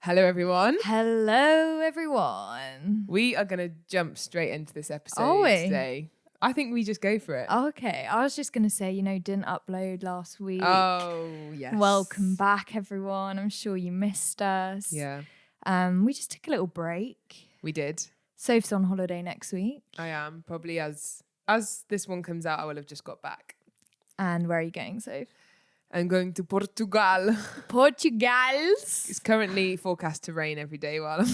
Hello, everyone. Hello, everyone. We are going to jump straight into this episode Are we? today. I think we just go for it. Okay, I was just going to say, didn't upload last week. Oh, yes. Welcome back, everyone. I'm sure you missed us. Yeah, We just took a little break. we did. Soph's on holiday next week. I am. Probably as this one comes out, I will have just got back. And where are you going, Soph? I'm going to Portugal. Portugals. It's currently forecast to rain every day while I'm...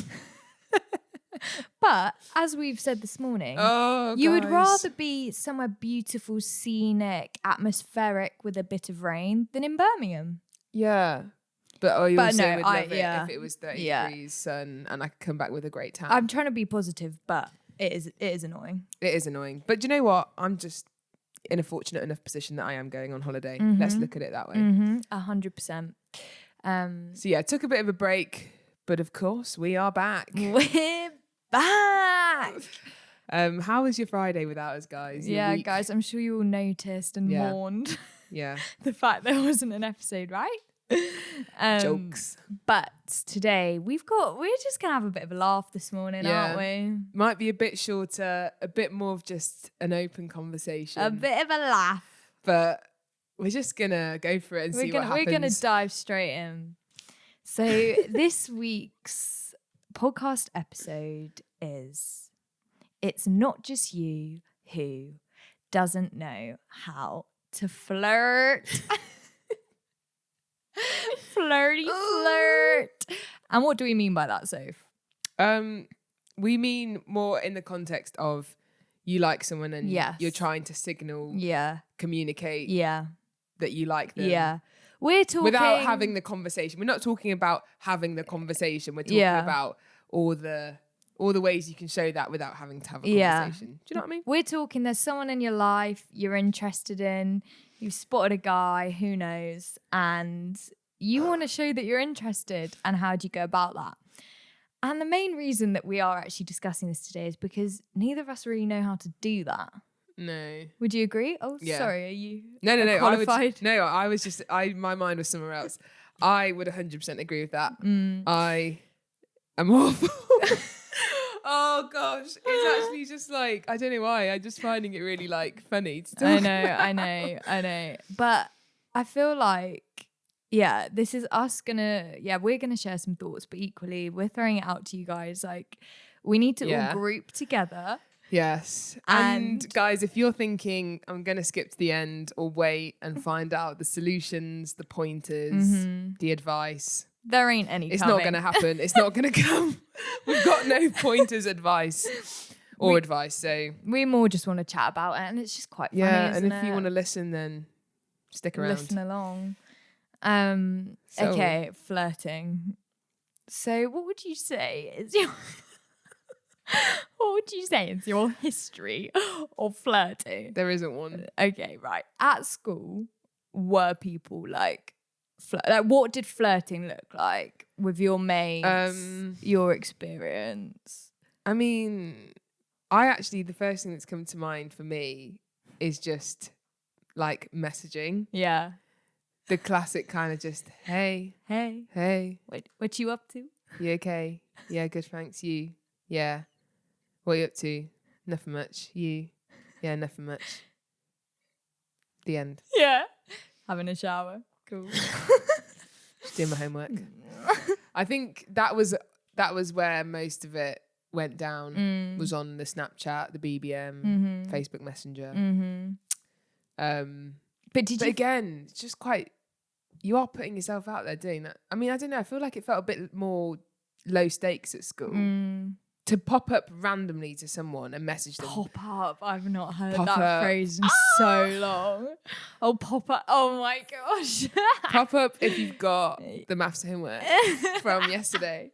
But as we've said this morning, you would rather be somewhere beautiful, scenic, atmospheric with a bit of rain than in Birmingham. Yeah. But I also no, would love it yeah. if it was 30 degrees sun and I could come back with a great tan. I'm trying to be positive, but it is annoying. It is annoying. But do you know what? I'm just in a fortunate enough position that I am going on holiday. Mm-hmm. Let's look at it that way. 100%. So yeah, took a bit of a break, but of course we are back. We're back. How was your Friday without us, guys? Your week? Guys, I'm sure you all noticed and mourned Yeah. the fact there wasn't an episode, right? Jokes. But today we're just gonna have a bit of a laugh this morning, aren't we? Might be a bit shorter, a bit more of just an open conversation. A bit of a laugh. But we're just gonna go for it and see what happens. We're gonna dive straight in. So this week's podcast episode is It's Not Just You Who Doesn't Know How to Flirt. Flirty flirt. And what do we mean by that, Soph? We mean more in the context of you like someone and Yes. you're trying to signal, communicate that you like them. Yeah. We're talking Without having the conversation. We're not talking about having the conversation. We're talking about all the ways you can show that without having to have a conversation. Do you know what I mean? We're talking there's someone in your life you're interested in, you've spotted a guy, who knows, and you want to show that you're interested, and how do you go about that? And the main reason that we are actually discussing this today is because neither of us really know how to do that. No. Would you agree? Oh, Yeah. sorry, are you No. qualified? My mind was somewhere else. I would 100% agree with that. I am awful. Oh gosh, it's actually just like, I don't know why. I'm just finding it really like funny to talk I know. But I feel like, this is us we're gonna share some thoughts, but equally we're throwing it out to you guys. Like, we need to all group together. Yes. And guys, if you're thinking I'm going to skip to the end or wait and find out the solutions, the pointers, the advice, there ain't any it's coming. not going to happen. It's not going to come. We've got no pointers, advice or advice. So we more just want to chat about it, and it's just quite funny. Yeah. And isn't if it? you want to listen, then stick around. Listen along. Okay, flirting. So what would you say is your... What would you say is your history of flirting? There isn't one. Okay, right. At school, were people like what did flirting look like with your mates? Your experience? I mean, the first thing that's come to mind for me is just like messaging. Yeah. The classic kind of just, hey. What you up to? You okay? Yeah, good, thanks. You? Yeah. What are you up to? Nothing much. You? Yeah, nothing much. The end. Yeah. Having a shower. Cool. Just doing my homework. I think that was where most of it went down. Was on the Snapchat, the BBM, Facebook Messenger. But again, it's just quite. You are putting yourself out there doing that. I mean, I don't know. I feel like it felt a bit more low stakes at school. To pop up randomly to someone and message them. Pop up. I've not heard Pop that up. phrase in so long. Oh, pop up. Oh my gosh. Pop up if you've got the maths homework from yesterday.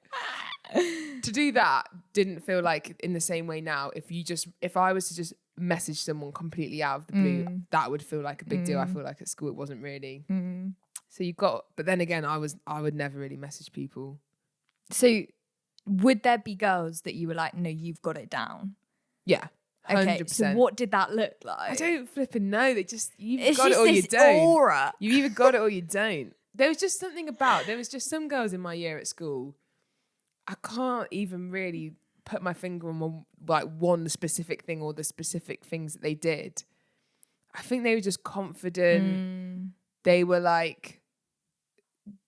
To do that didn't feel like in the same way now. If I was to just message someone completely out of the blue, that would feel like a big deal. I feel like at school it wasn't really. So but then again, I would never really message people. So would there be girls that you were like, no, you've got it down? Yeah. 100%. Okay, so what did that look like? I don't flipping know. You've It's got it just or you this don't. aura. You either got it or you don't. There was just some girls in my year at school I can't even really put my finger on one specific thing or the specific things that they did. I think they were just confident. They were like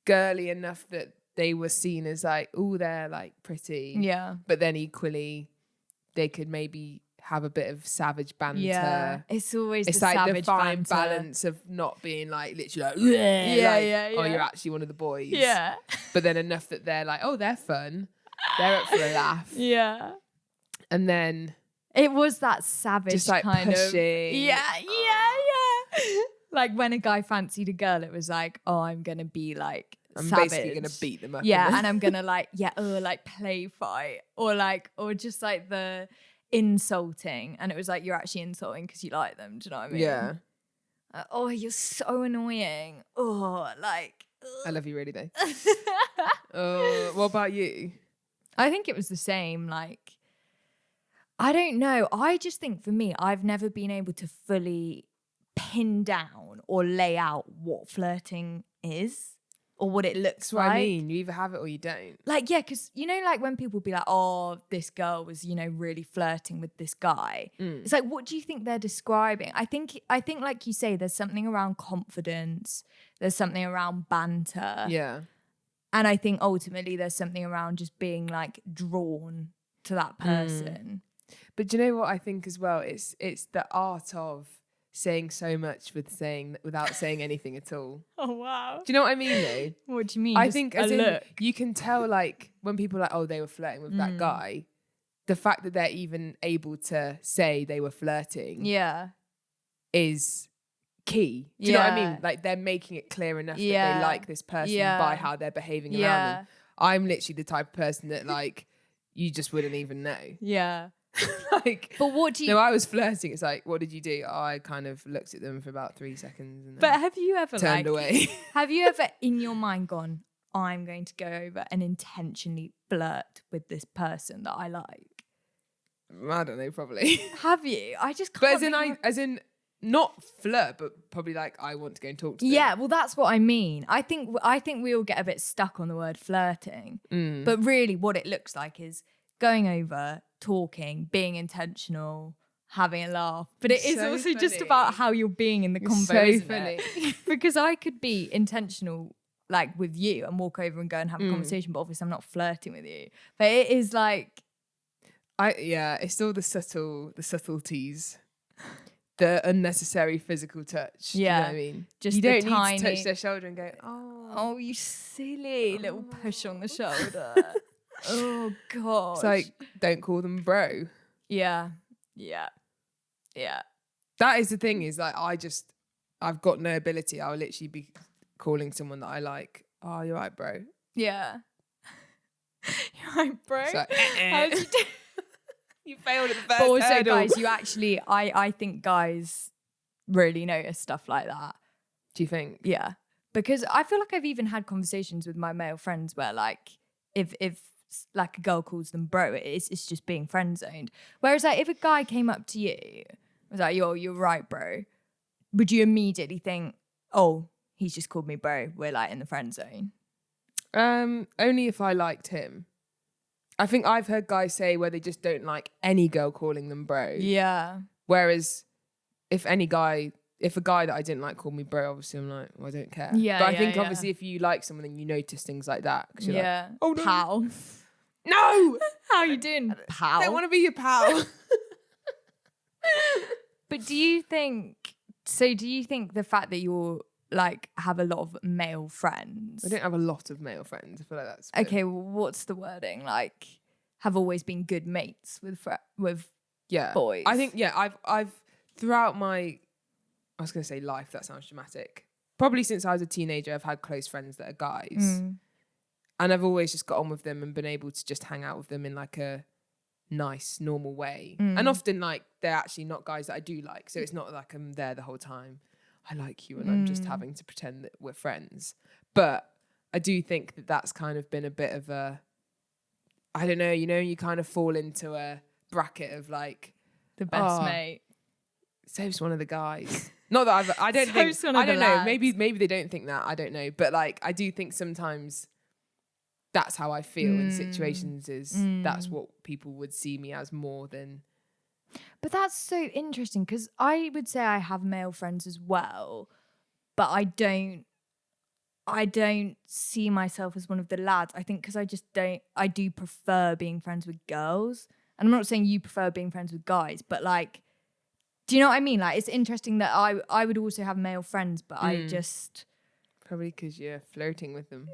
girly enough that they were seen as like, oh, they're like pretty. Yeah. But then equally, they could maybe have a bit of savage banter. Yeah. It's always it's the like savage the fine banter. balance of not being like literally like, yeah. oh, you're actually one of the boys. Yeah. But then enough that they're like, oh, they're fun. They're up for a laugh. Yeah. And then it was that savage just like kind pushing. of. Yeah. Like when a guy fancied a girl, it was like, oh, I'm gonna be like I'm savage. basically gonna beat them up. Yeah, and I'm gonna like, like play fight or just like the insulting, and it was like you're actually insulting because you like them. Do you know what I mean? Yeah. Oh, you're so annoying. Oh, like. I love you really though. What about you? I think it was the same. Like, I don't know. I just think for me, I've never been able to fully pin down or lay out what flirting is or what it looks That's what like. I mean. You either have it or you don't. Like, yeah, because, you know, like when people be like, oh, this girl was, you know, really flirting with this guy. It's like, what do you think they're describing? I think, like you say, there's something around confidence. There's something around banter. Yeah. And I think ultimately there's something around just being like drawn to that person. But do you know what I think as well? It's the art of saying so much without saying anything at all. Oh, wow. Do you know what I mean though? What do you mean? I Just think a as in, look. you can tell like when people are like, oh, they were flirting with that guy, the fact that they're even able to say they were flirting is key. Do you know what I mean? Like they're making it clear enough that they like this person by how they're behaving around them. I'm literally the type of person that like you just wouldn't even know. Yeah. Like, but what do you? No, I was flirting. It's like, what did you do? Oh, I kind of looked at them for about 3 seconds and then But have you ever turned away? Have you ever in your mind gone, I'm going to go over and intentionally flirt with this person that I like? I don't know, probably. Have you? I just can't. But as in not flirt, but probably like I want to go and talk to them. Yeah, well, that's what I mean. I think we all get a bit stuck on the word flirting, but really, what it looks like is going over, talking, being intentional, having a laugh. But it is so also just funny. about how you're being in the convo. So isn't funny. it? Because I could be intentional, like with you, and walk over and go and have a conversation. But obviously, I'm not flirting with you. But it is like, it's all the subtleties. The unnecessary physical touch. Yeah. You know what I mean? Just you the don't need tiny- to touch their shoulder and go, oh, you silly little push on the shoulder. Oh god. It's like, don't call them bro. Yeah. That is the thing, is like I've got no ability. I'll literally be calling someone that I like, oh, you're right, bro. Yeah. You're right, bro. It's like, How'd you do? You failed at the But first also, hurdle. guys, you actually, I think guys really notice stuff like that. Do you think? Yeah. Because I feel like I've even had conversations with my male friends where like, if like a girl calls them bro, it's just being friend zoned. Whereas like if a guy came up to you, was like, you're right, bro, would you immediately think, oh, he's just called me bro, we're like in the friend zone? Only if I liked him. I think I've heard guys say where they just don't like any girl calling them bro. Yeah. Whereas if a guy that I didn't like called me bro, obviously I'm like, well, I don't care. Yeah, But I yeah, think yeah. obviously if you like someone, then you notice things like that. 'Cause you're like, Yeah. oh, no. Pal. no, How you doing, pal? I don't want to be your pal. But do you think the fact that you're like have a lot of male friends? I don't have a lot of male friends. I feel like that's Okay, well, what's the wording? Like, have always been good mates with boys. I think I've throughout my, I was going to say life, that sounds dramatic. Probably since I was a teenager, I've had close friends that are guys. And I've always just got on with them and been able to just hang out with them in like a nice, normal way. And often like they're actually not guys that I do like. So it's not like I'm there the whole time. I like you and I'm just having to pretend that we're friends. But I do think that that's kind of been a bit of a, I don't know, you kind of fall into a bracket of like, the best mate. So's one of the guys. Not that I don't So's think, one of I don't the know, lads. maybe they don't think that, I don't know. But like, I do think sometimes that's how I feel in situations, is that's what people would see me as more than. But that's so interesting, because I would say I have male friends as well, but I don't see myself as one of the lads. I think because I do prefer being friends with girls. And I'm not saying you prefer being friends with guys, but like, do you know what I mean? Like, it's interesting that I would also have male friends, but I just... Probably because you're flirting with them.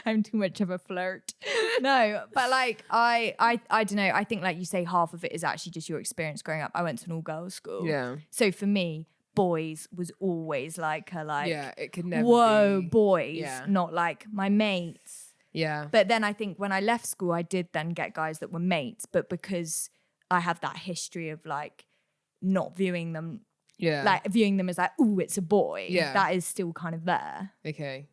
I'm too much of a flirt. No, but like, I don't know. I think, like you say, half of it is actually just your experience growing up. I went to an all-girls school. Yeah. So for me, boys was always like it could never whoa, be. boys, Yeah. not like my mates. Yeah. But then I think when I left school, I did then get guys that were mates, but because I have that history of like not viewing them, like viewing them as like, ooh, it's a boy. Yeah. That is still kind of there. Okay.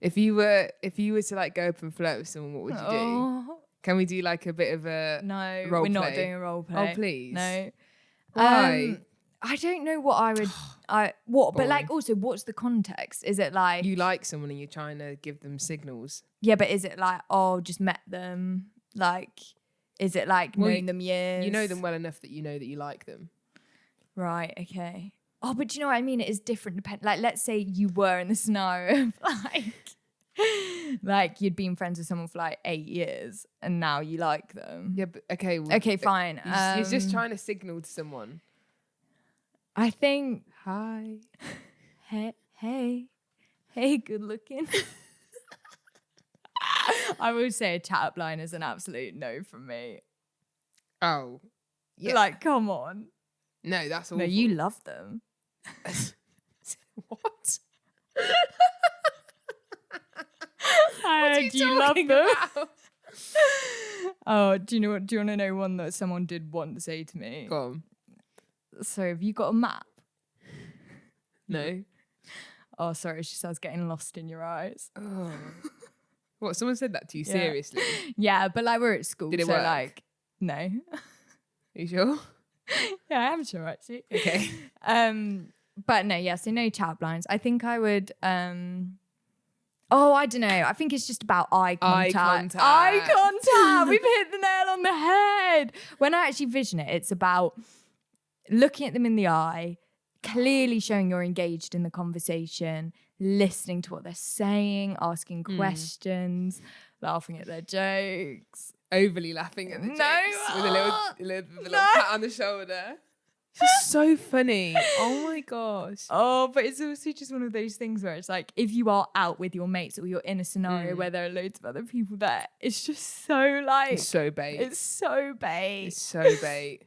If you were to like go up and flirt with someone, what would you do? Can we do like a bit of a No, role we're not play? doing a role play. Oh, please. No. Why? I don't know what I would. But Boring. like, also, what's the context? Is it like You like someone and you're trying to give them signals? Yeah, but is it like, oh, just met them? Like, is it like known them years? You know them well enough that you know that you like them. Right. Okay. Oh, but do you know what I mean? It is different. Like, let's say you were in the scenario of like you'd been friends with someone for like 8 years and now you like them. Yeah, but okay. Well, Okay, fine. You're just trying to signal to someone. I think. Hi. Hey, good looking. I would say a chat up line is an absolute no from me. Oh. Yeah. Like, come on. No, that's awful. No, you love them. What? Do you love them? Oh, do you want to know one that someone did once say to me? Go on. So, have you got a map? No. Oh, sorry. She says getting lost in your eyes. Oh. What? Someone said that to you? Yeah. Seriously? Yeah, but like we're at school. Did it so work? like, no. Are you sure? Yeah, I am sure actually. Okay. But no, yeah, so no chat blinds. I think I would I don't know. I think it's just about eye contact. Eye contact. We've hit the nail on the head. When I actually vision it, it's about looking at them in the eye, clearly showing you're engaged in the conversation, listening to what they're saying, asking questions, laughing at their jokes. Overly laughing at the jokes with a little No. pat on the shoulder. She's so funny. Oh my gosh. Oh, but it's also just one of those things where it's like, if you are out with your mates or you're in a scenario where there are loads of other people there, it's just so like... It's so bait. It's so bait. It's so bait.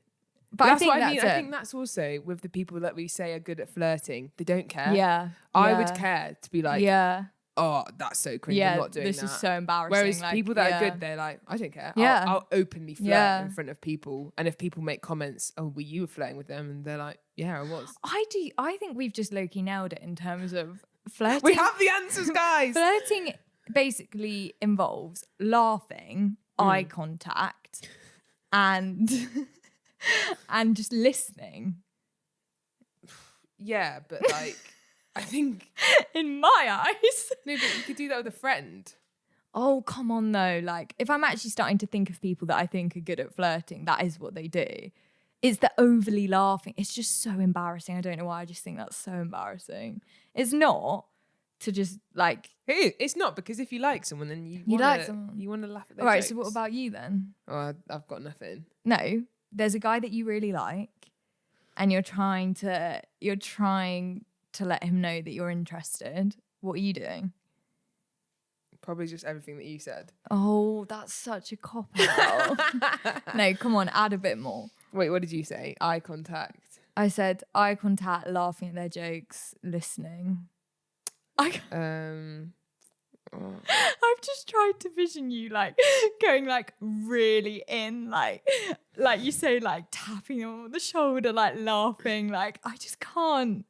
But that's I think what I mean. that's I think that's also with the people that we say are good at flirting. They don't care. Yeah. I would care to be like, yeah. oh, that's so cringe. Yeah, I'm not doing this that. is so embarrassing. Whereas like, people that are good, they're like, I don't care. Yeah. I'll openly flirt Yeah. in front of people. And if people make comments, oh, were you flirting with them? And they're like, yeah, I was. I think we've just low-key nailed it in terms of flirting. We have the answers, guys. Flirting basically involves laughing, eye contact, and and just listening. Yeah, but like, I think... In my eyes. No, but you could do that with a friend. Oh, come on, though. Like, if I'm actually starting to think of people that I think are good at flirting, that is what they do. It's the overly laughing. It's just so embarrassing. I don't know why. I just think that's so embarrassing. It's not to just, like... It's not, because if you like someone, then you like someone. You want to laugh at their All right, jokes. so what about you, then? Oh, I've got nothing. No, there's a guy that you really like, and you're trying to let him know that you're interested. What are you doing? Probably just everything that you said. Oh, that's such a cop-out. No, come on, add a bit more. Wait, what did you say? Eye contact. I said eye contact, laughing at their jokes, listening. Oh. I've just tried to vision you like going like really in, like you say, like tapping them on the shoulder, like laughing. Like I just can't.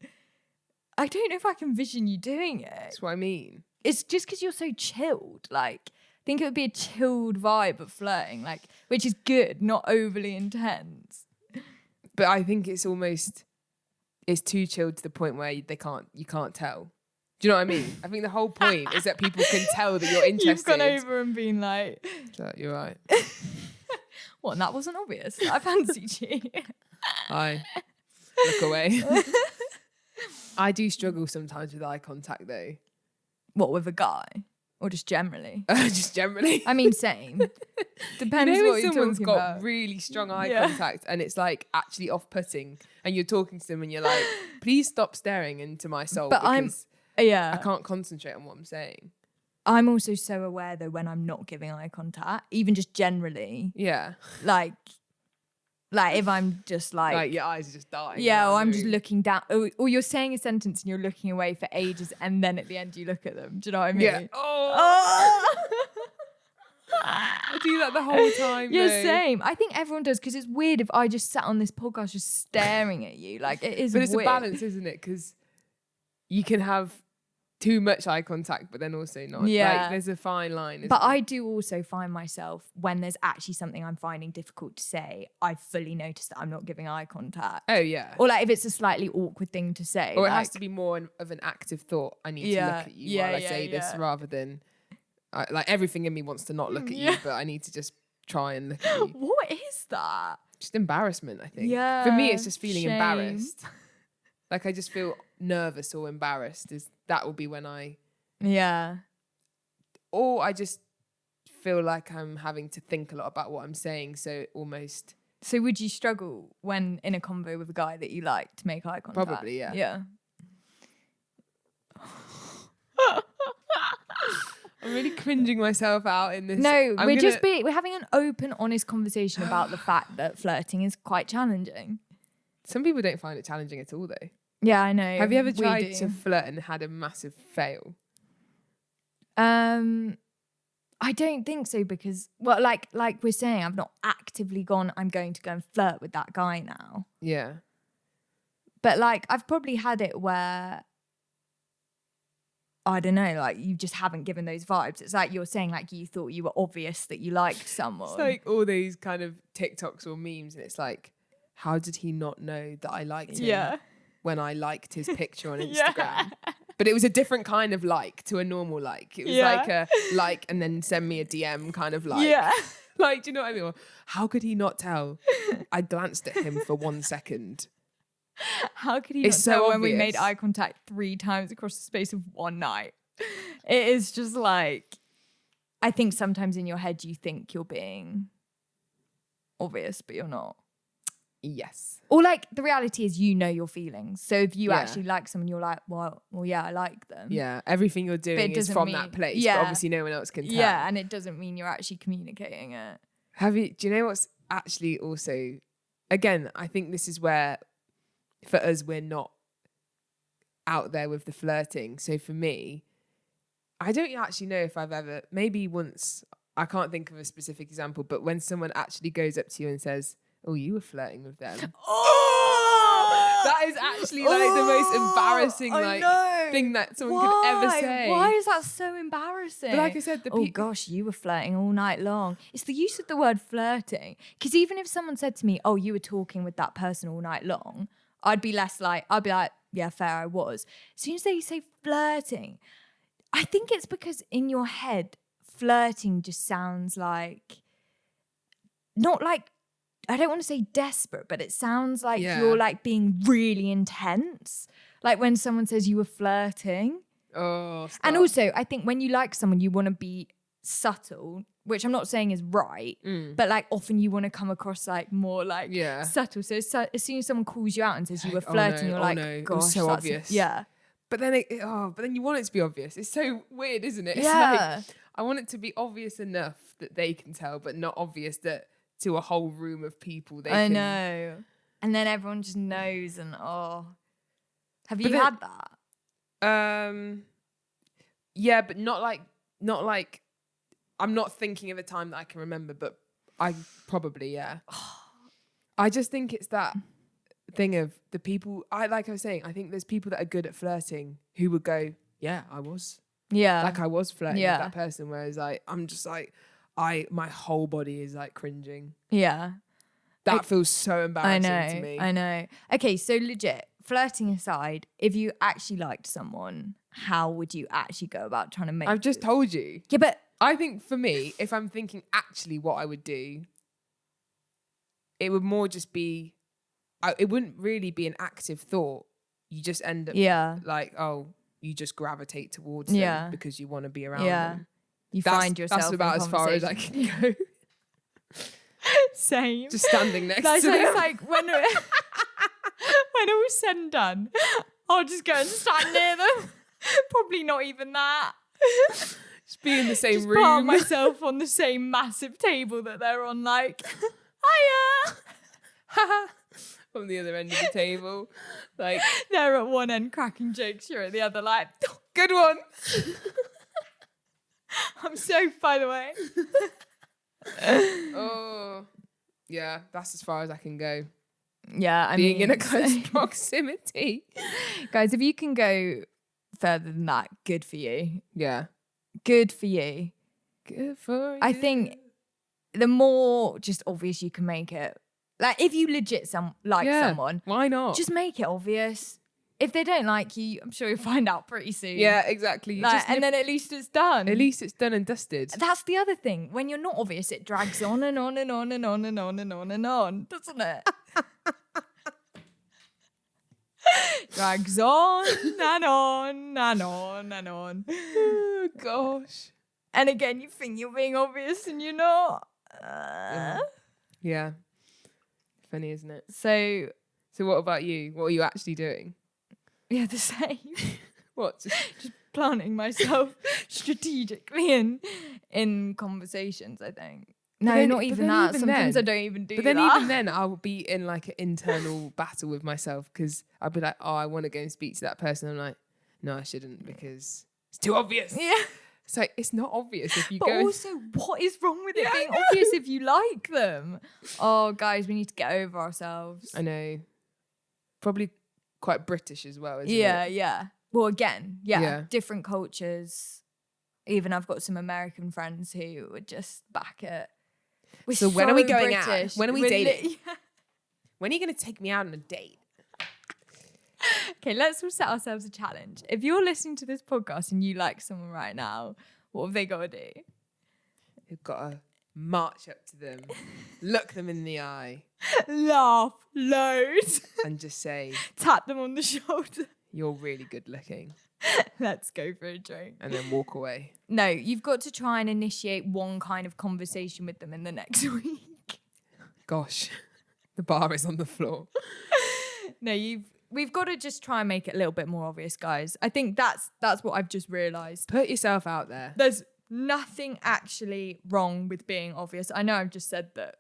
I don't know if I can vision you doing it. That's what I mean. It's just because you're so chilled. Like I think it would be a chilled vibe of flirting, like which is good, not overly intense. But I think it's too chilled to the point where you can't tell. Do you know what I mean? I think the whole point is that people can tell that you're interested. You've gone over and been like, So you're right. what, and that wasn't obvious. I fancied you. Hi. Look away. I do struggle sometimes with eye contact though. What, with a guy? Or just generally? Just generally. I mean, same. Depends You know what when you're someone's talking got about. really strong eye contact and it's like actually off-putting and you're talking to them and you're like, please stop staring into my soul But because I I can't concentrate on what I'm saying. I'm also so aware though when I'm not giving eye contact, even just generally. Yeah. Like if I'm just Like your eyes are just dying. yeah, or I'm just looking down, or you're saying a sentence and you're looking away for ages, and then at the end you look at them. Do you know what I mean? Yeah. Oh. I do that the whole time. Yeah, though. same. I think everyone does because it's weird if I just sat on this podcast just staring at you. Like it is, But it's weird. a balance, isn't it? Because you can have too much eye contact, but then also not. Yeah. Like there's a fine line. But isn't I there? do also find myself when there's actually something I'm finding difficult to say, I fully notice that I'm not giving eye contact. Oh yeah. Or like if it's a slightly awkward thing to say. Or it like, has to be more of an active thought. I need to Yeah, look at you yeah, while I yeah, say this yeah. rather than like everything in me wants to not look at Yeah. you, but I need to just try and look at you. What is that? Just embarrassment, I think. Yeah, For me, it's just feeling shame. embarrassed. Like I just feel nervous or embarrassed. That will be when Yeah. or I just feel like I'm having to think a lot about what I'm saying. So almost. So would you struggle when in a convo with a guy that you like to make eye contact? Probably, yeah. Yeah. I'm really cringing myself out in this. No, we're having an open, honest conversation about the fact that flirting is quite challenging. Some people don't find it challenging at all, though. Yeah, I know. Have you ever We tried do. to flirt and had a massive fail? I don't think so because, well, like we're saying, I've not actively gone, I'm going to go and flirt with that guy now. Yeah. But like, I've probably had it where, I don't know, like you just haven't given those vibes. It's like you're saying, like you thought you were obvious that you liked someone. It's like all these kind of TikToks or memes, and it's like, how did he not know that I liked him when I liked his picture on Instagram? Yeah. But it was a different kind of like to a normal like. It was like a like and then send me a DM kind of like. Yeah. Like, do you know what I mean? Or, how could he not tell? I glanced at him for 1 second. How could he It's not tell so when we made obvious. eye contact 3 times across the space of one night? It is just like, I think sometimes in your head you think you're being obvious, but you're not. Yes. Or like the reality is you know your feelings. So if you Yeah. actually like someone, you're like, well, yeah, I like them. Yeah. Everything you're doing is doesn't from mean- that place. yeah. But obviously no one else can tell. Yeah, and it doesn't mean you're actually communicating it. Do you know what's actually also, again, I think this is where for us, we're not out there with the flirting. So for me, I don't actually know if I've ever, maybe once, I can't think of a specific example, but when someone actually goes up to you and says, oh, you were flirting with them. Oh! That is actually like the most embarrassing thing that someone could ever say. Why is that so embarrassing? But like I said, oh gosh, you were flirting all night long. It's the use of the word flirting. Because even if someone said to me, oh, you were talking with that person all night long, I'd be like, yeah, fair, I was. As soon as they say flirting, I think it's because in your head, flirting just sounds like, not like, I don't want to say desperate, but it sounds like you're like being really intense. Like when someone says you were flirting. Oh, stop. And also, I think when you like someone, you want to be subtle, which I'm not saying is right, but like often you want to come across like more like subtle. So as soon as someone calls you out and says you were flirting, you're like, no, gosh, it was so that's obvious. Yeah. But then but then you want it to be obvious. It's so weird, isn't it? It's Yeah. like, I want it to be obvious enough that they can tell, but not obvious that to a whole room of people they I can. know. And then everyone just knows and Have you then- had that? Yeah, but not like I'm not thinking of a time that I can remember, but I probably, yeah. I just think it's that thing of the people, like I was saying, I think there's people that are good at flirting who would go, yeah, I was. Yeah. Like I was flirting with that person, whereas I'm just like, my whole body is like cringing. Yeah. That feels so embarrassing to me. I know. Okay, so legit, flirting aside, if you actually liked someone how would you actually go about trying to make... I've just told you. Yeah, but... I think for me, if I'm thinking actually what I would do, it would more just be, it wouldn't really be an active thought. You just end up like, oh, you just gravitate towards them because you want to be around them. You find yourself That's about as far as I can go. Same. Just standing next to them. It's like when all's said and done, I'll just go and stand near them. Probably not even that. Just be in the same just room. Park myself on the same massive table that they're on, like, hiya. From the other end of the table. Like, they're at one end cracking jokes, you're at the other, like, good one. I'm so, by the way. Oh, yeah, that's as far as I can go. Yeah, I being mean, in a close proximity. Guys, if you can go further than that, good for you. Yeah. Good for you. Good for you. I think the more just obvious you can make it. Like, if you legit someone, why not? just make it obvious. If they don't like you, I'm sure you'll find out pretty soon. Yeah, exactly. Like, and then at least it's done. At least it's done and dusted. That's the other thing. When you're not obvious, it drags on and on and on and on and on and on and on, doesn't it? Drags on and on and on and on. Oh, gosh. And again, you think you're being obvious and you're not. Yeah. Funny, isn't it? So what about you? What are you actually doing? Yeah, the same. What? Just planting myself strategically in conversations, I think. No, then, not even that. Sometimes I don't even do that. But then even then, I'll be in like an internal battle with myself because I'll be like, oh, I want to go and speak to that person. I'm like, no, I shouldn't because it's too obvious. Yeah. It's like, it's not obvious if you but go. But also, what is wrong with it being obvious if you like them? Oh, guys, we need to get over ourselves. I know. Probably quite British as well, isn't it? Yeah. Well, again, different cultures. Even I've got some American friends who would just back it. So when are we going out? When are we dating? Yeah. When are you going to take me out on a date? Okay, let's all set ourselves a challenge. If you're listening to this podcast and you like someone right now, what have they got to do? You've got to march up to them, look them in the eye, laugh loads, and just say, tap them on the shoulder. You're really good looking. Let's go for a drink. And then walk away. No, you've got to try and initiate one kind of conversation with them in the next week. Gosh, the bar is on the floor. No, we've got to just try and make it a little bit more obvious, guys. I think that's what I've just realised. Put yourself out there. There's nothing actually wrong with being obvious. I know I've just said that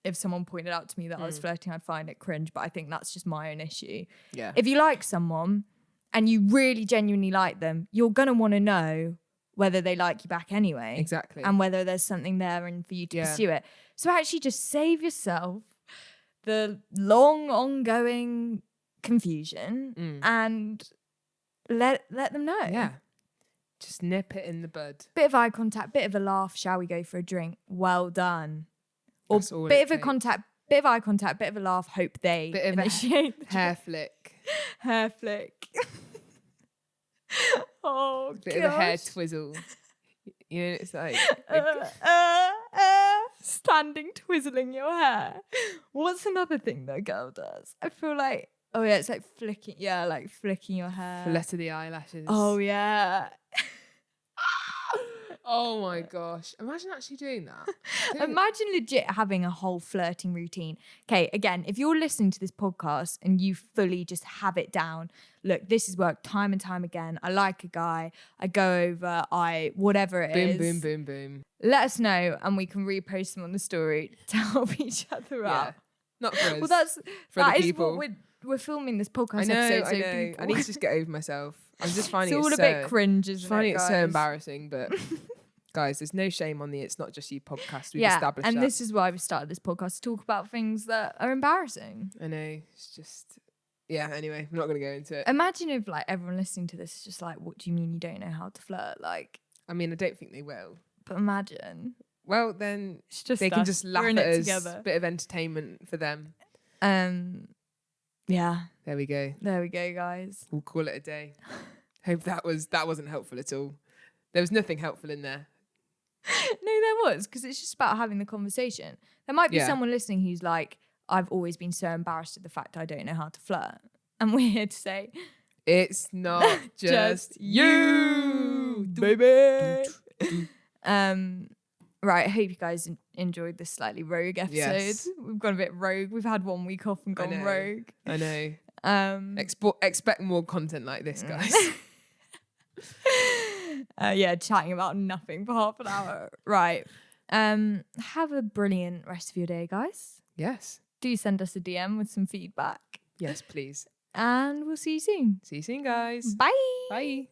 if someone pointed out to me that I was flirting, I'd find it cringe, but I think that's just my own issue. Yeah. If you like someone and you really genuinely like them, you're going to want to know whether they like you back anyway. Exactly. And whether there's something there and for you to pursue it. So actually just save yourself the long ongoing confusion and let them know. Yeah. Just nip it in the bud. Bit of eye contact, bit of a laugh. Shall we go for a drink? Well done. Or bit of eye contact, bit of a laugh. Hope they initiate the hair flick. Hair flick. Oh, bit of a hair twizzle. You know, it's like standing twizzling your hair. What's another thing that a girl does? I feel like, oh yeah, it's like flicking. Yeah, like flicking your hair. Flutter the eyelashes. Oh yeah. Oh my gosh. Imagine actually doing that. Imagine legit having a whole flirting routine. Okay, again, if you're listening to this podcast and you fully just have it down, look, this has worked time and time again. I like a guy, I go over, whatever it is. Boom, boom, boom, boom. Let us know and we can repost them on the story to help each other out. Not for us. Well, that is people. what we're filming this podcast episode. So I need to just get over myself. I'm just finding it's all a bit cringe, isn't it? Finding it so embarrassing, but guys, there's no shame on the It's Not Just You podcast. We've established that. And this is why we started this podcast, to talk about things that are embarrassing. I know. It's just, anyway, I'm not going to go into it. Imagine if like everyone listening to this is just like, what do you mean you don't know how to flirt? Like, I mean, I don't think they will. But imagine. Well, then it's just they can just laugh at us. Together. Bit of entertainment for them. Yeah. There we go. There we go, guys. We'll call it a day. Hope that wasn't helpful at all. There was nothing helpful in there. No, there was, because it's just about having the conversation. There might be someone listening who's like, I've always been so embarrassed at the fact I don't know how to flirt. And we're here to say, it's not just you, baby. Right, I hope you guys enjoyed this slightly rogue episode. Yes. We've gone a bit rogue. We've had 1 week off and gone rogue. I know. Expect more content like this, guys. Chatting about nothing for half an hour. Right. Have a brilliant rest of your day, guys. Yes. Do send us a DM with some feedback. Yes, please. And we'll see you soon. See you soon, guys. Bye. Bye.